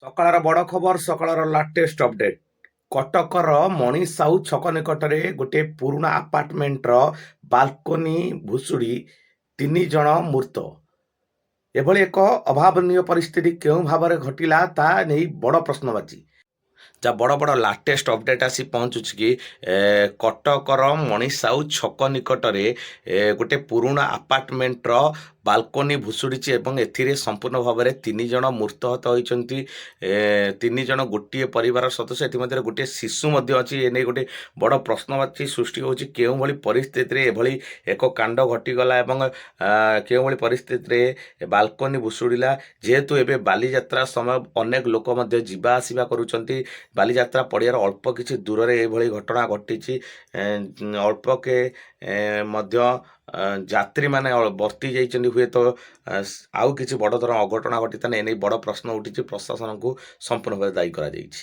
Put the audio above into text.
ସକାଳର ବଡ଼ ଖବର, ସକାଳର ଲାଟେଷ୍ଟ ଅପଡେଟ୍। କଟକର ମଣି ସାହୁ ଛକ ନିକଟରେ ଗୋଟିଏ ପୁରୁଣା ଆପାର୍ଟମେଣ୍ଟର ବାଲକୋନି ଭୁଶୁଡ଼ି 3 ଜଣ ମୃତ। ଏଭଳି ଏକ ଅଭାବନୀୟ ପରିସ୍ଥିତି କେଉଁ ଭାବରେ ଘଟିଲା ତାହା ନେଇ ବଡ଼ ପ୍ରଶ୍ନବାଚୀ। ଯା ବଡ଼ ବଡ଼ ଲାଟେଷ୍ଟ ଅପଡେଟ୍ ଆସି ପହଞ୍ଚୁଛି କି କଟକର ମଣି ସାହୁ ଛକ ନିକଟରେ ଗୋଟେ ପୁରୁଣା ଆପାର୍ଟମେଣ୍ଟର ବାଲକୋନି ଭୁଶୁଡ଼ିଛି ଏବଂ ଏଥିରେ ସମ୍ପୂର୍ଣ୍ଣ ଭାବରେ 3 ଜଣ ମୃତାହତ ହୋଇଛନ୍ତି। 3 ଜଣ ଗୋଟିଏ ପରିବାର ସଦସ୍ୟ, ଏଥିମଧ୍ୟରେ ଗୋଟିଏ ଶିଶୁ ମଧ୍ୟ ଅଛି। ଏନେଇ ଗୋଟେ ବଡ଼ ପ୍ରଶ୍ନବାଚୀ ସୃଷ୍ଟି ହେଉଛି। କେଉଁଭଳି ପରିସ୍ଥିତିରେ ଏଭଳି ଏକ କାଣ୍ଡ ଘଟିଗଲା ଏବଂ କେଉଁଭଳି ପରିସ୍ଥିତିରେ ବାଲକୋନି ଭୁଶୁଡ଼ିଲା। ଯେହେତୁ ଏବେ ବାଲିଯାତ୍ରା ସମୟ, ଅନେକ ଲୋକ ମଧ୍ୟ ଯିବା ଆସିବା କରୁଛନ୍ତି। ବାଲିଯାତ୍ରା ପଡ଼ିଆର ଅଳ୍ପ କିଛି ଦୂରରେ ଏଭଳି ଘଟଣା ଘଟିଛି। ଅଳ୍ପକେ ମଧ୍ୟ ଯାତ୍ରୀମାନେ ବର୍ତ୍ତି ଯାଇଛନ୍ତି। ହୁଏତ ଆଉ କିଛି ବଡ଼ ଧରଣ ଅଘଟଣା ଘଟିଥାନ୍ତା। ଏନେଇ ବଡ଼ ପ୍ରଶ୍ନ ଉଠିଛି। ପ୍ରଶାସନକୁ ସମ୍ପୂର୍ଣ୍ଣ ଭାବେ ଦାୟୀ କରାଯାଇଛି।